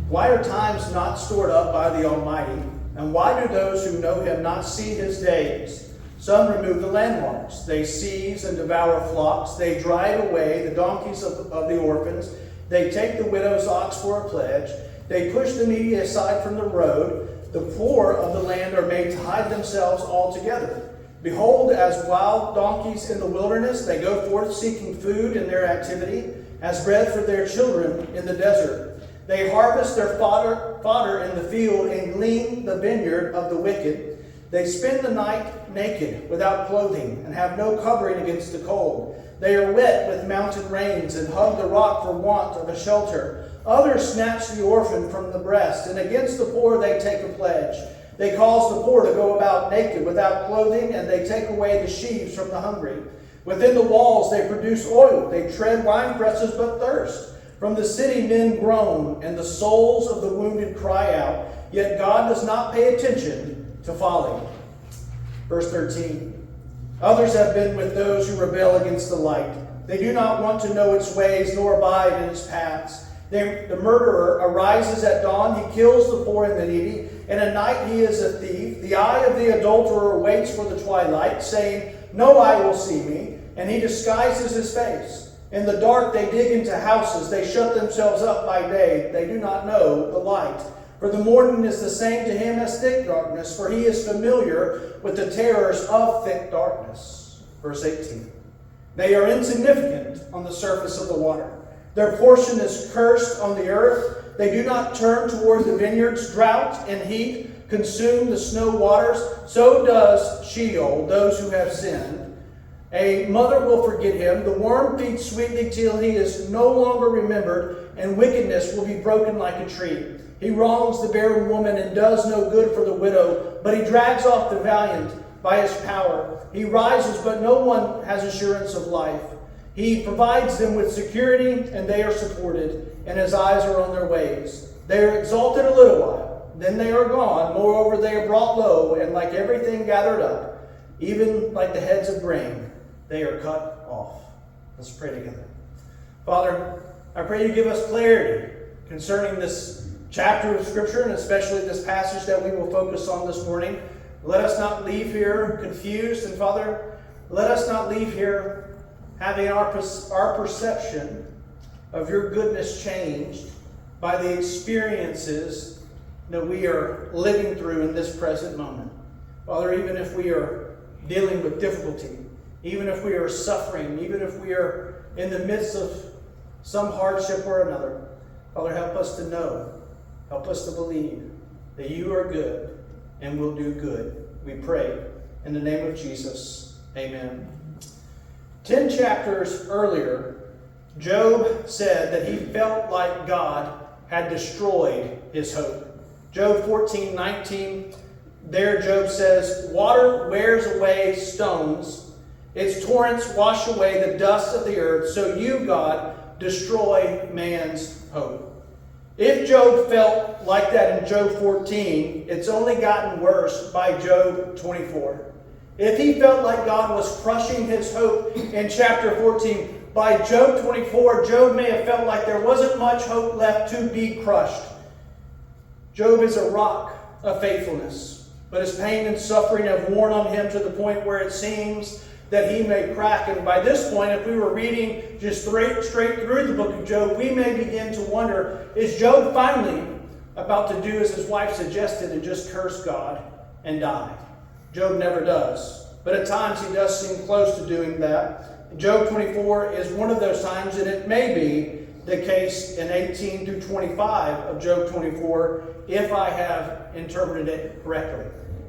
Why are times not stored up by the Almighty? And why do those who know him not see his days? Some remove the landmarks. They seize and devour flocks. They drive away the donkeys of the orphans. They take the widow's ox for a pledge. They push the needy aside from the road. The poor of the land are made to hide themselves altogether. Behold, as wild donkeys in the wilderness, they go forth seeking food in their activity, as bread for their children in the desert. They harvest their fodder in the field and glean the vineyard of the wicked. They spend the night naked, without clothing, and have no covering against the cold. They are wet with mountain rains and hug the rock for want of a shelter. Others snatch the orphan from the breast, and against the poor they take a pledge. They cause the poor to go about naked, without clothing, and they take away the sheaves from the hungry. Within the walls they produce oil. They tread wine presses but thirst. From the city men groan, and the souls of the wounded cry out. Yet God does not pay attention to folly. Verse 13. Others have been with those who rebel against the light. They do not want to know its ways, nor abide in its paths. The murderer arises at dawn. He kills the poor and the needy. And at night he is a thief. The eye of the adulterer waits for the twilight, saying, no eye will see me. And he disguises his face. In the dark they dig into houses. They shut themselves up by day. They do not know the light. For the morning is the same to him as thick darkness, for he is familiar with the terrors of thick darkness. Verse 18. They are insignificant on the surface of the water. Their portion is cursed on the earth. They do not turn toward the vineyards. Drought and heat consume the snow waters. So does Sheol, those who have sinned. A mother will forget him. The worm feeds sweetly till he is no longer remembered, and wickedness will be broken like a tree. He wrongs the barren woman and does no good for the widow, but he drags off the valiant by his power. He rises, but no one has assurance of life. He provides them with security, and they are supported, and his eyes are on their ways. They are exalted a little while, then they are gone. Moreover, they are brought low, and like everything gathered up, even like the heads of grain, they are cut off. Let's pray together. Father, I pray you give us clarity concerning this chapter of Scripture, and especially this passage that we will focus on this morning. Let us not leave here confused, and Father, let us not leave here having our perception of your goodness changed by the experiences that we are living through in this present moment. Father, even if we are dealing with difficulty, even if we are suffering, even if we are in the midst of some hardship or another, Father, help us to know, help us to believe that you are good and will do good. We pray in the name of Jesus. Amen. 10 chapters earlier, Job said that he felt like God had destroyed his hope. Job 14:19, there Job says, water wears away stones, its torrents wash away the dust of the earth, so you, God, destroy man's hope. If Job felt like that in Job 14, it's only gotten worse by Job 24. If he felt like God was crushing his hope in chapter 14, by Job 24, Job may have felt like there wasn't much hope left to be crushed. Job is a rock of faithfulness, but his pain and suffering have worn on him to the point where it seems that he may crack. And by this point, if we were reading just straight through the book of Job, we may begin to wonder, is Job finally about to do as his wife suggested and just curse God and die? Job never does. But at times he does seem close to doing that. Job 24 is one of those times, and it may be the case in 18 through 25 of Job 24, if I have interpreted it correctly.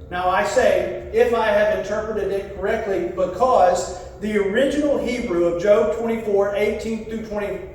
Now I say, if I have interpreted it correctly, because the original Hebrew of Job 24, 18 through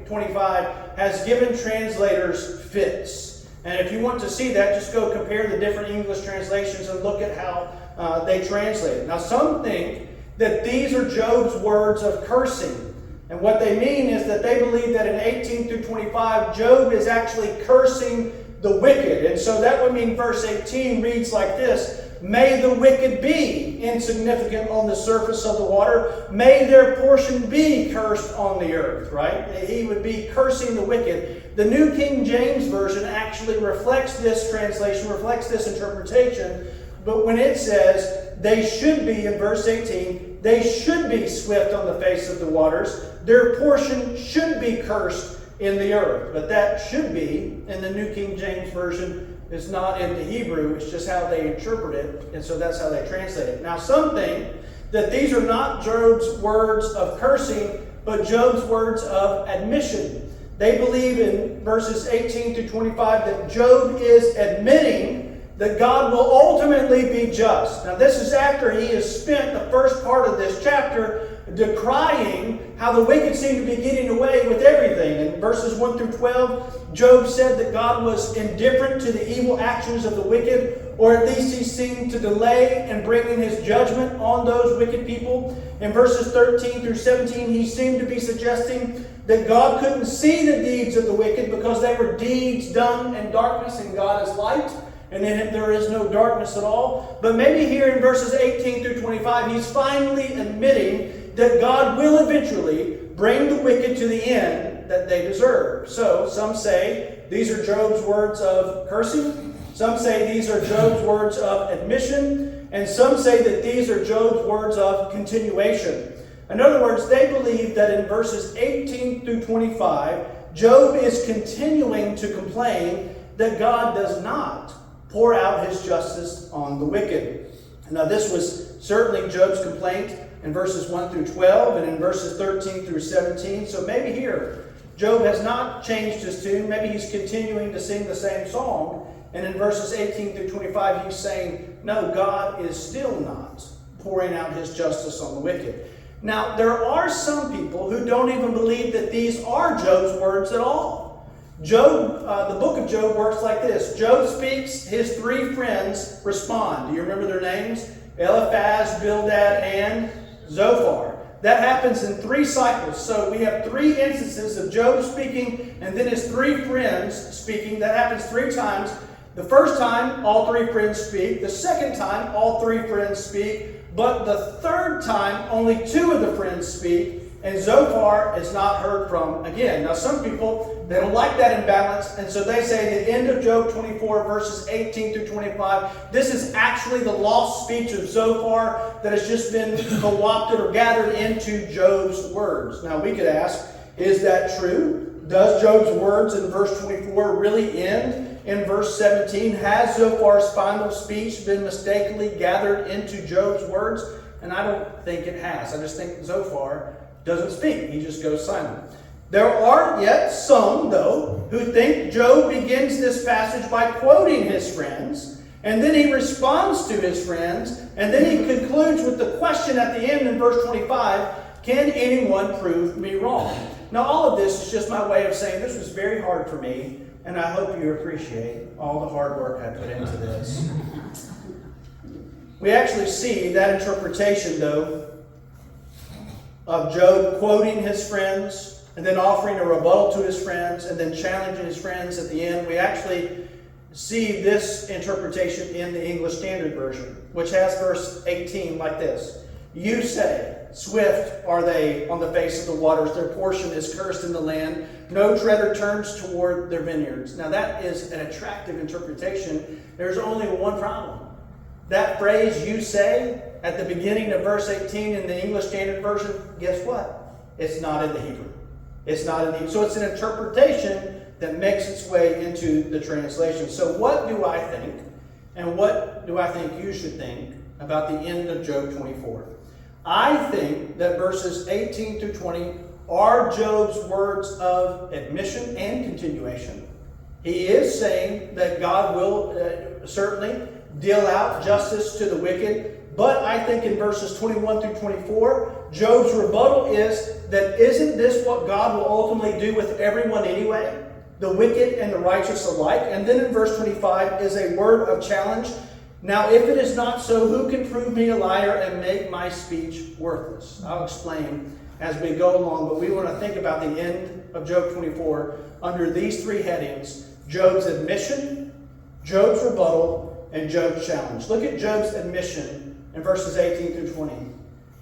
25 has given translators fits. And if you want to see that, just go compare the different English translations and look at how they translate it. Now some think that these are Job's words of cursing. And what they mean is that they believe that in 18 through 25, Job is actually cursing the wicked. And so that would mean verse 18 reads like this: may the wicked be insignificant on the surface of the water. May their portion be cursed on the earth, right? He would be cursing the wicked. The New King James Version actually reflects this translation, reflects this interpretation. But when it says, they should be, in verse 18, they should be swift on the face of the waters. Their portion should be cursed in the earth. But that should be, in the New King James Version, is not in the Hebrew. It's just how they interpret it. And so that's how they translate it. Now, some think that these are not Job's words of cursing, but Job's words of admission. They believe in verses 18 to 25 that Job is admitting that God will ultimately be just. Now, this is after he has spent the first part of this chapter decrying how the wicked seem to be getting away with everything. In verses 1 through 12, Job said that God was indifferent to the evil actions of the wicked, or at least he seemed to delay in bringing his judgment on those wicked people. In verses 13 through 17, he seemed to be suggesting that God couldn't see the deeds of the wicked because they were deeds done in darkness and God is light. And in it there is no darkness at all. But maybe here in verses 18 through 25, he's finally admitting that God will eventually bring the wicked to the end that they deserve. So some say these are Job's words of cursing. Some say these are Job's words of admission. And some say that these are Job's words of continuation. In other words, they believe that in verses 18 through 25, Job is continuing to complain that God does not pour out his justice on the wicked. Now, this was certainly Job's complaint in verses 1 through 12 and in verses 13 through 17. So maybe here, Job has not changed his tune. Maybe he's continuing to sing the same song. And in verses 18 through 25, he's saying, no, God is still not pouring out his justice on the wicked. Now, there are some people who don't even believe that these are Job's words at all. Job, the book of Job works like this. Job speaks, his three friends respond. Do you remember their names? Eliphaz, Bildad, and Zophar. That happens in 3 cycles. So we have 3 instances of Job speaking and then his 3 friends speaking. That happens 3 times. The first time, all 3 friends speak. The second time, all 3 friends speak. But the third time, only 2 of the friends speak. And Zophar is not heard from again. Now, some people, they don't like that imbalance, and so they say the end of Job 24, verses 18 through 25, this is actually the lost speech of Zophar that has just been co-opted or gathered into Job's words. Now, we could ask, is that true? Does Job's words in verse 24 really end in verse 17? Has Zophar's final speech been mistakenly gathered into Job's words? And I don't think it has. I just think Zophar doesn't speak. He just goes silent. There are yet some, though, who think Job begins this passage by quoting his friends, and then he responds to his friends, and then he concludes with the question at the end in verse 25, can anyone prove me wrong? Now, all of this is just my way of saying this was very hard for me, and I hope you appreciate all the hard work I put into this. We actually see that interpretation, though, of Job quoting his friends and then offering a rebuttal to his friends and then challenging his friends at the end. We actually see this interpretation in the English Standard Version, which has verse 18 like this. You say, swift are they on the face of the waters. Their portion is cursed in the land. No treader turns toward their vineyards. Now that is an attractive interpretation. There's only one problem. That phrase, you say, at the beginning of verse 18 in the English Standard Version, guess what? It's not in the Hebrew. It's not in the Hebrew. So it's an interpretation that makes its way into the translation. So what do I think, and what do I think you should think about the end of Job 24? I think that verses 18 through 20 are Job's words of admission and continuation. He is saying that God will certainly deal out justice to the wicked. But I think in verses 21 through 24, Job's rebuttal is that isn't this what God will ultimately do with everyone anyway? The wicked and the righteous alike. And then in verse 25 is a word of challenge. Now, if it is not so, who can prove me a liar and make my speech worthless? I'll explain as we go along, but we want to think about the end of Job 24 under these 3 headings: Job's admission, Job's rebuttal, and Job's challenge. Look at Job's admission in verses 18 through 20.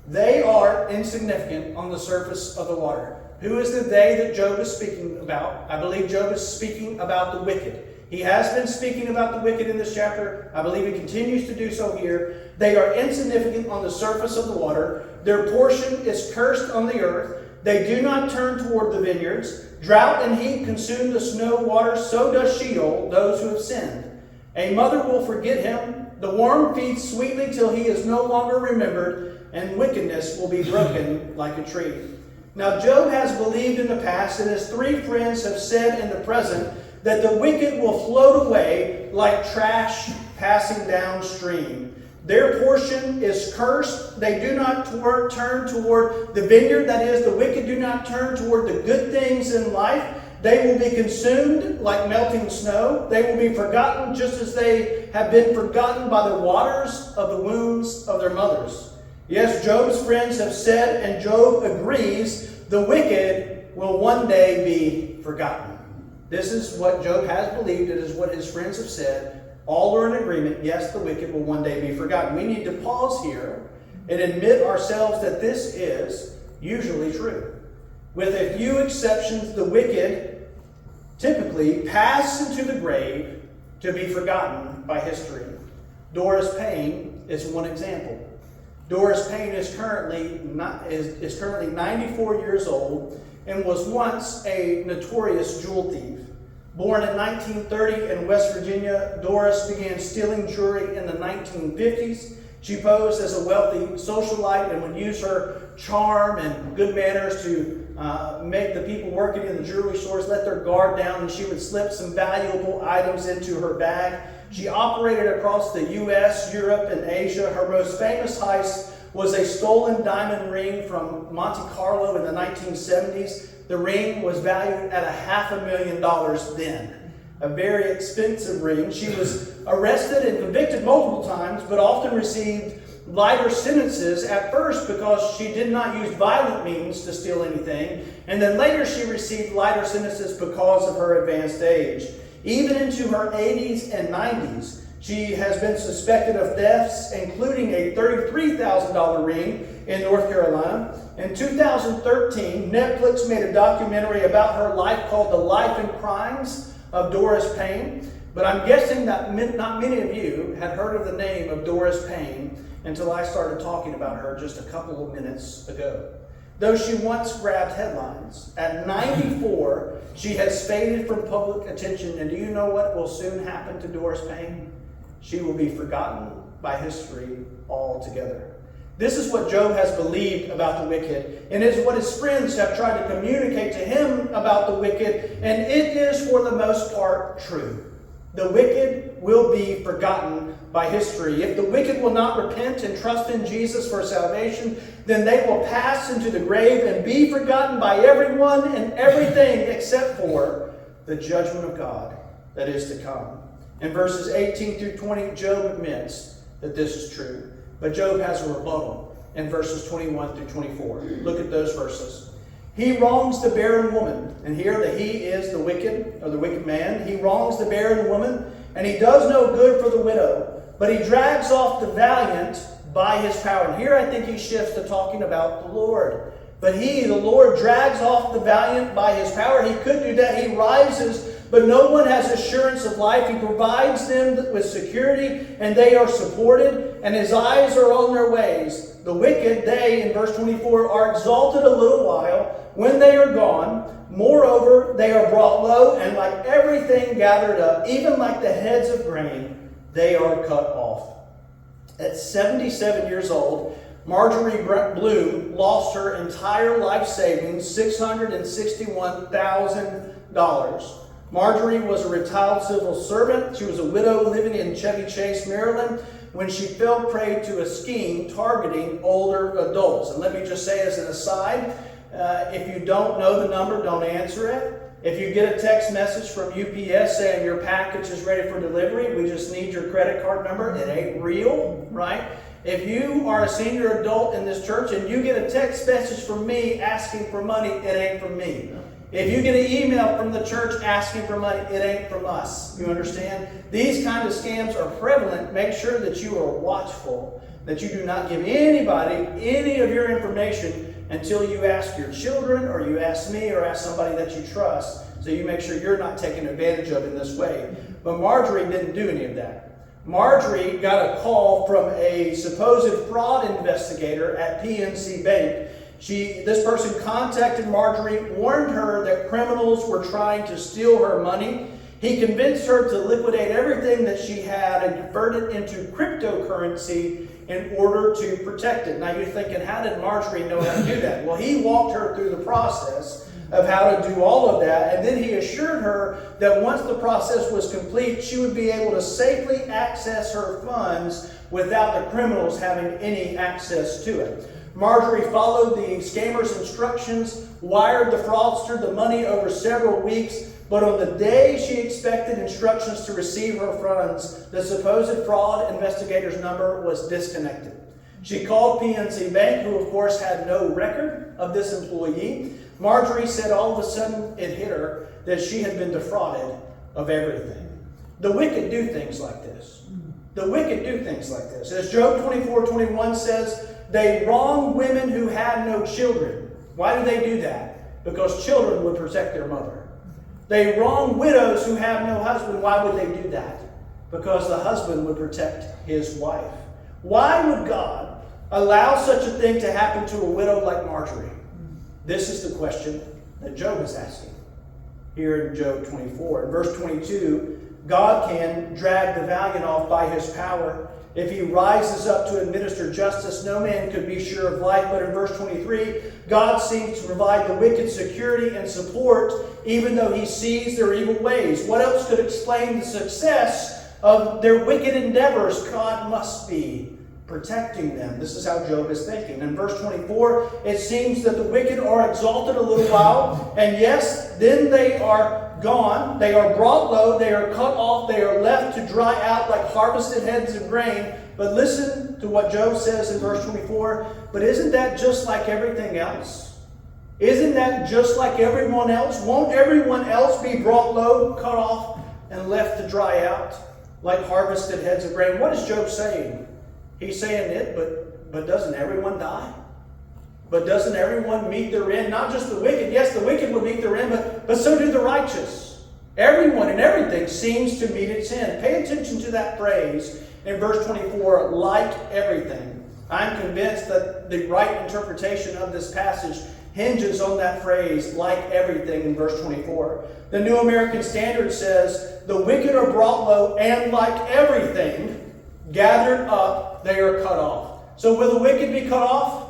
They are insignificant on the surface of the water. Who is the they that Job is speaking about? I believe Job is speaking about the wicked. He has been speaking about the wicked in this chapter. I believe he continues to do so here. They are insignificant on the surface of the water. Their portion is cursed on the earth. They do not turn toward the vineyards. Drought and heat consume the snow waters. So does Sheol, those who have sinned. A mother will forget him. The worm feeds sweetly till he is no longer remembered, and wickedness will be broken like a tree. Now Job has believed in the past, and his three friends have said in the present, that the wicked will float away like trash passing downstream. Their portion is cursed. They do not turn toward the vineyard. That is, the wicked do not turn toward the good things in life. They will be consumed like melting snow. They will be forgotten just as they have been forgotten by the waters of the wombs of their mothers. Yes, Job's friends have said, and Job agrees, the wicked will one day be forgotten. This is what Job has believed. It is what his friends have said. All are in agreement. Yes, the wicked will one day be forgotten. We need to pause here and admit ourselves that this is usually true. With a few exceptions, the wicked typically pass into the grave to be forgotten by history. Doris Payne is one example. Doris Payne is currently 94 years old and was once a notorious jewel thief. Born in 1930 in West Virginia, Doris began stealing jewelry in the 1950s. She posed as a wealthy socialite and would use her charm and good manners to make the people working in the jewelry stores let their guard down, and she would slip some valuable items into her bag. She operated across the U.S., Europe, and Asia. Her most famous heist was a stolen diamond ring from Monte Carlo in the 1970s. The ring was valued at $500,000 then. A very expensive ring. She was arrested and convicted multiple times, but often received lighter sentences at first because she did not use violent means to steal anything. And then later she received lighter sentences because of her advanced age. Even into her 80s and 90s, she has been suspected of thefts, including a $33,000 ring in North Carolina. In 2013, Netflix made a documentary about her life called The Life and Crimes of Doris Payne. But I'm guessing that not many of you had heard of the name of Doris Payne until I started talking about her just a couple of minutes ago. Though she once grabbed headlines, at 94, she has faded from public attention. And do you know what will soon happen to Doris Payne? She will be forgotten by history altogether. This is what Job has believed about the wicked, and is what his friends have tried to communicate to him about the wicked, and it is for the most part true. The wicked will be forgotten by history. If the wicked will not repent and trust in Jesus for salvation, then they will pass into the grave and be forgotten by everyone and everything except for the judgment of God that is to come. In verses 18 through 20, Job admits that this is true. But Job has a rebuttal in verses 21 through 24. Look at those verses. He wrongs the barren woman. And here the he is the wicked, or the wicked man. He wrongs the barren woman, and he does no good for the widow. But he drags off the valiant by his power. And here I think he shifts to talking about the Lord. But he, the Lord, drags off the valiant by his power. He could do that. He rises, but no one has assurance of life. He provides them with security, and they are supported, and his eyes are on their ways. The wicked, they, in verse 24, are exalted a little while. When they are gone, moreover, they are brought low, and like everything gathered up, even like the heads of grain, they are cut off. At 77 years old, Marjorie Bloom lost her entire life savings, $661,000. Marjorie was a retired civil servant. She was a widow living in Chevy Chase, Maryland, when she fell prey to a scheme targeting older adults. And let me just say as an aside, if you don't know the number, don't answer it. If you get a text message from UPS saying your package is ready for delivery, we just need your credit card number. It ain't real, right? If you are a senior adult in this church and you get a text message from me asking for money, it ain't from me. If you get an email from the church asking for money, it ain't from us. You understand? These kind of scams are prevalent. Make sure that you are watchful, that you do not give anybody any of your information until you ask your children or you ask me or ask somebody that you trust. So you make sure you're not taken advantage of in this way. But Marjorie didn't do any of that. Marjorie got a call from a supposed fraud investigator at PNC Bank. This person contacted Marjorie, warned her that criminals were trying to steal her money. He convinced her to liquidate everything that she had and convert it into cryptocurrency in order to protect it. Now you're thinking, how did Marjorie know how to do that? Well, he walked her through the process of how to do all of that, and then he assured her that once the process was complete, she would be able to safely access her funds without the criminals having any access to it. Marjorie followed the scammer's instructions, wired the fraudster the money over several weeks, but on the day she expected instructions to receive her funds, the supposed fraud investigator's number was disconnected. She called PNC Bank, who of course had no record of this employee. Marjorie said all of a sudden it hit her that she had been defrauded of everything. The wicked do things like this. The wicked do things like this. As Job 24:21 says, they wrong women who had no children. Why do they do that? Because children would protect their mother. They wrong widows who have no husband. Why would they do that? Because the husband would protect his wife. Why would God allow such a thing to happen to a widow like Marjorie? This is the question that Job is asking here in Job 24. In verse 22, God can drag the valiant off by his power. If he rises up to administer justice, no man could be sure of life. But in verse 23, God seems to provide the wicked security and support, even though he sees their evil ways. What else could explain the success of their wicked endeavors? God must be protecting them. This is how Job is thinking. In verse 24, it seems that the wicked are exalted a little while, and yes, then they are gone. They are brought low. They are cut off. They are left to dry out like harvested heads of grain. But listen to what Job says in verse 24. But isn't that just like everything else? Isn't that just like everyone else? Won't everyone else be brought low, cut off, and left to dry out like harvested heads of grain? What is Job saying? He's saying it, but doesn't everyone die? But doesn't everyone meet their end? Not just the wicked. Yes, the wicked will meet their end, but so do the righteous. Everyone and everything seems to meet its end. Pay attention to that phrase in verse 24, like everything. I'm convinced that the right interpretation of this passage hinges on that phrase, like everything, in verse 24. The New American Standard says, the wicked are brought low, and like everything, gathered up, they are cut off. So will the wicked be cut off?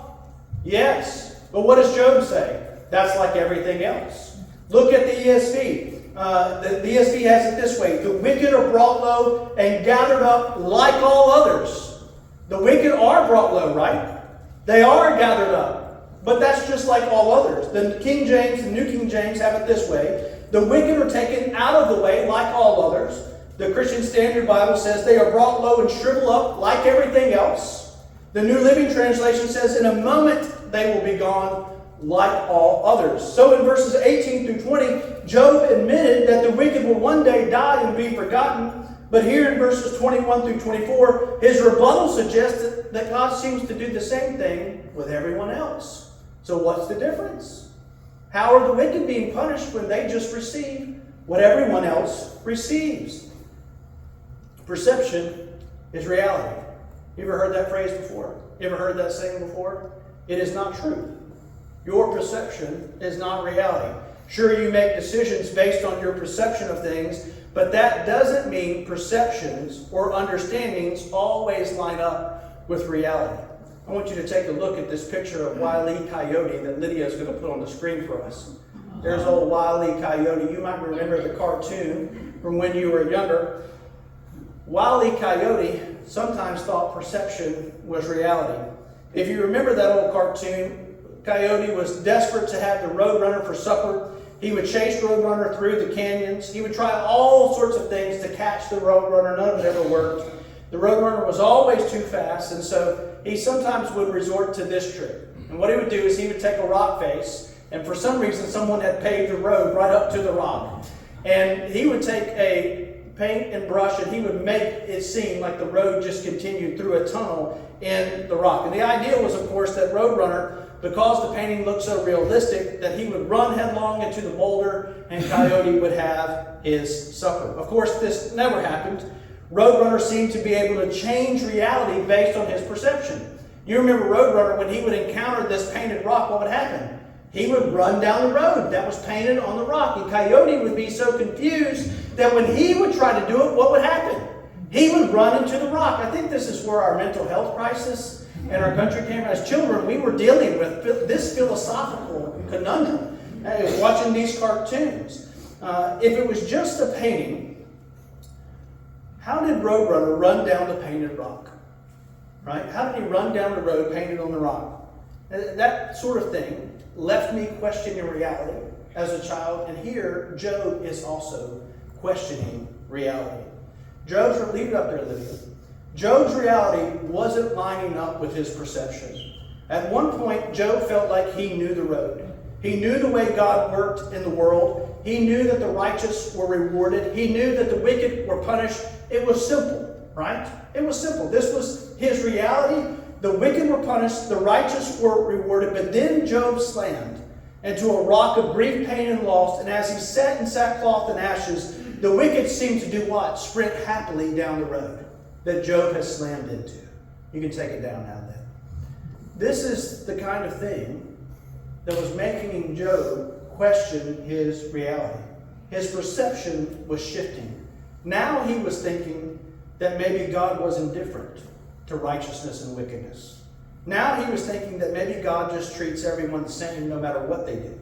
Yes. But what does Job say? That's like everything else. Look at the ESV. The ESV has it this way. The wicked are brought low and gathered up like all others. The wicked are brought low, right? They are gathered up. But that's just like all others. The King James, the New King James have it this way. The wicked are taken out of the way like all others. The Christian Standard Bible says they are brought low and shrivel up like everything else. The New Living Translation says in a moment they will be gone like all others. So in verses 18 through 20, Job admitted that the wicked will one day die and be forgotten. But here in verses 21 through 24, his rebuttal suggests that God seems to do the same thing with everyone else. So what's the difference? How are the wicked being punished when they just receive what everyone else receives? Perception is reality. You ever heard that phrase before? You ever heard that saying before? It is not true. Your perception is not reality. Sure, you make decisions based on your perception of things, but that doesn't mean perceptions or understandings always line up with reality. I want you to take a look at this picture of Wile E. Coyote that Lydia is going to put on the screen for us. There's old Wile E. Coyote. You might remember the cartoon from when you were younger. Wile E. Coyote sometimes thought perception was reality. If you remember that old cartoon, Coyote was desperate to have the Roadrunner for supper. He would chase Roadrunner through the canyons. He would try all sorts of things to catch the Roadrunner. None of it ever worked. The Roadrunner was always too fast, and so he sometimes would resort to this trick. And what he would do is he would take a rock face, And for some reason, someone had paved the road right up to the rock. And he would take a paint and brush and he would make it seem like the road just continued through a tunnel in the rock. And the idea was, of course, that Roadrunner, because the painting looked so realistic, that he would run headlong into the boulder and Coyote would have his supper. Of course, this never happened. Roadrunner seemed to be able to change reality based on his perception. You remember Roadrunner, when he would encounter this painted rock, what would happen? He would run down the road that was painted on the rock. And Coyote would be so confused that when he would try to do it, what would happen? He would run into the rock. I think this is where our mental health crisis in our country came from. As children, we were dealing with this philosophical conundrum, watching these cartoons. If it was just a painting, how did Roadrunner run down the painted rock? Right? How did he run down the road painted on the rock? That sort of thing left me questioning reality as a child, and here Job is also questioning reality. Leave it up there, Lydia. Job's reality wasn't lining up with his perception. At one point, Job felt like he knew the road. He knew the way God worked in the world. He knew that the righteous were rewarded. He knew that the wicked were punished. It was simple, right? It was simple. This was his reality. The wicked were punished, the righteous were rewarded, but then Job slammed into a rock of grief, pain, and loss, and as he sat in sackcloth and ashes, the wicked seemed to do what? Sprint happily down the road that Job has slammed into. You can take it down now then. This is the kind of thing that was making Job question his reality. His perception was shifting. Now he was thinking that maybe God was indifferent to righteousness and wickedness. Now he was thinking that maybe God just treats everyone the same no matter what they do.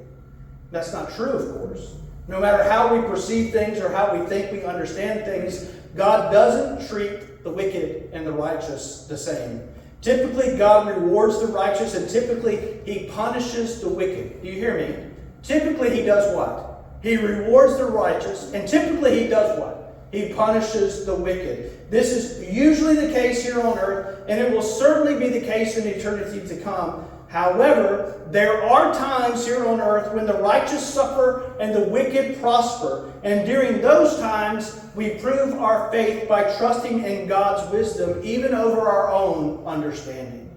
That's not true, of course. No matter how we perceive things or how we think we understand things, God doesn't treat the wicked and the righteous the same. Typically, God rewards the righteous, and typically he punishes the wicked. Do you hear me? Typically, he does what? He rewards the righteous, and typically he does what? He punishes the wicked. This is usually the case here on earth, and it will certainly be the case in eternity to come. However, there are times here on earth when the righteous suffer and the wicked prosper. And during those times, we prove our faith by trusting in God's wisdom, even over our own understanding.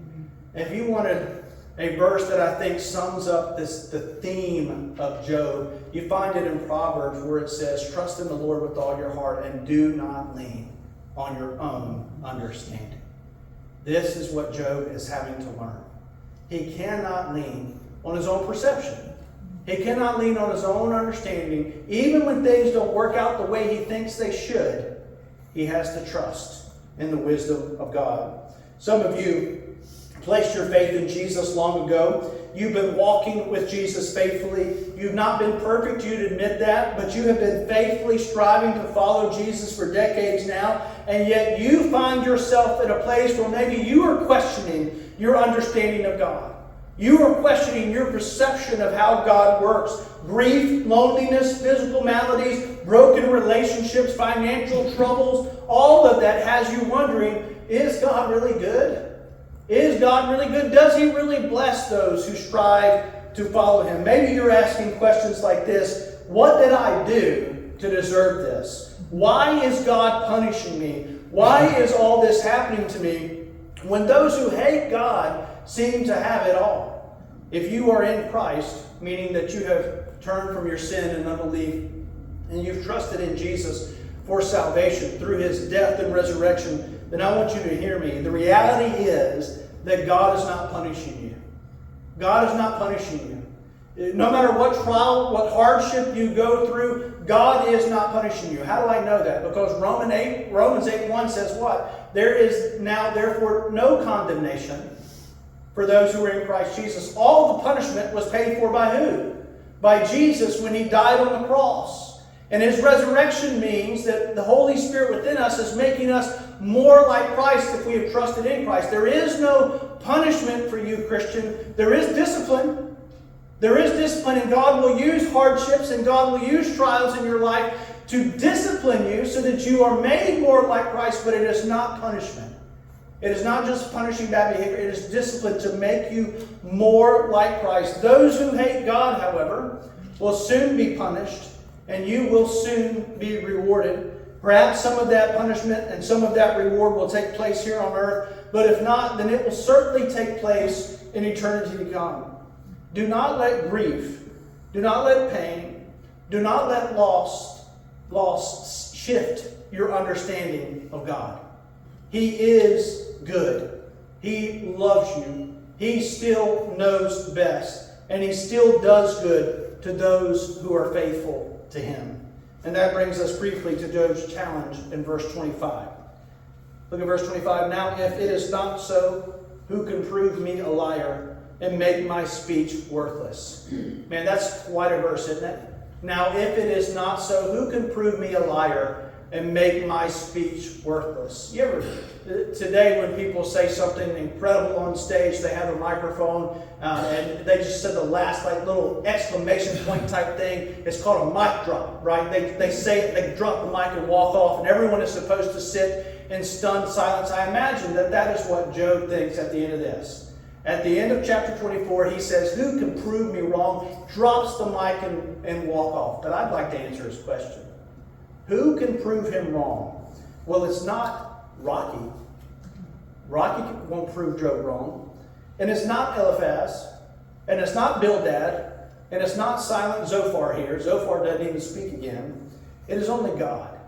If you wanted a verse that I think sums up the theme of Job, you find it in Proverbs where it says, "Trust in the Lord with all your heart and do not lean on your own understanding." This is what Job is having to learn. He cannot lean on his own perception. He cannot lean on his own understanding. Even when things don't work out the way he thinks they should, he has to trust in the wisdom of God. Some of you placed your faith in Jesus long ago. You've been walking with Jesus faithfully. You've not been perfect, you'd admit that, but you have been faithfully striving to follow Jesus for decades now, and yet you find yourself in a place where maybe you are questioning your understanding of God. You are questioning your perception of how God works. Grief, loneliness, physical maladies, broken relationships, financial troubles, all of that has you wondering, is God really good? Is God really good? Does He really bless those who strive to follow Him? Maybe you're asking questions like this: what did I do to deserve this? Why is God punishing me? Why is all this happening to me when those who hate God seem to have it all? If you are in Christ, meaning that you have turned from your sin and unbelief, and you've trusted in Jesus for salvation through His death and resurrection, then I want you to hear me. The reality is that God is not punishing you. God is not punishing you. No matter what trial, what hardship you go through, God is not punishing you. How do I know that? Because Romans 8:1 says what? There is now therefore no condemnation for those who are in Christ Jesus. All the punishment was paid for by who? By Jesus when He died on the cross. And His resurrection means that the Holy Spirit within us is making us more like Christ if we have trusted in Christ. There is no punishment for you, Christian. There is discipline. There is discipline, and God will use hardships and God will use trials in your life to discipline you so that you are made more like Christ, but it is not punishment. It is not just punishing bad behavior, it is discipline to make you more like Christ. Those who hate God, however, will soon be punished, and you will soon be rewarded. Perhaps some of that punishment and some of that reward will take place here on earth, but if not, then it will certainly take place in eternity to come. Do not let grief, do not let pain, do not let loss shift your understanding of God. He is good. He loves you. He still knows best. And He still does good to those who are faithful to Him. And that brings us briefly to Job's challenge in verse 25. Look at verse 25. Now, if it is not so, who can prove me a liar and make my speech worthless? Man, that's quite a verse, isn't it? Now, if it is not so, who can prove me a liar and make my speech worthless? You ever, today when people say something incredible on stage, they have a microphone and they just said the last little exclamation point type thing. It's called a mic drop, right? They say it, they drop the mic and walk off, and everyone is supposed to sit in stunned silence. I imagine that is what Job thinks at the end of this. At the end of chapter 24, he says, who can prove me wrong? Drops the mic and walk off. But I'd like to answer his question. Who can prove him wrong? Well, it's not Rocky. Rocky won't prove Job wrong. And it's not Eliphaz. And it's not Bildad. And it's not silent Zophar here. Zophar doesn't even speak again. It is only God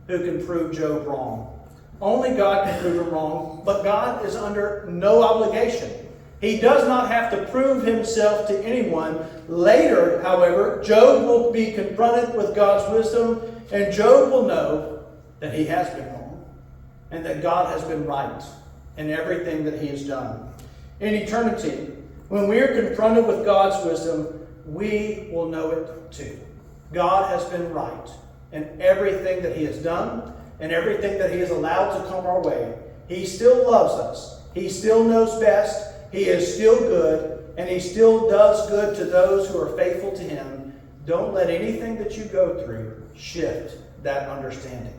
who can prove Job wrong. Only God can prove him wrong. But God is under no obligation. He does not have to prove himself to anyone. Later, however, Job will be confronted with God's wisdom, and Job will know that he has been wrong and that God has been right in everything that he has done. In eternity, when we are confronted with God's wisdom, we will know it too. God has been right in everything that He has done and everything that He has allowed to come our way. He still loves us. He still knows best. He is still good, and He still does good to those who are faithful to Him. Don't let anything that you go through shift that understanding.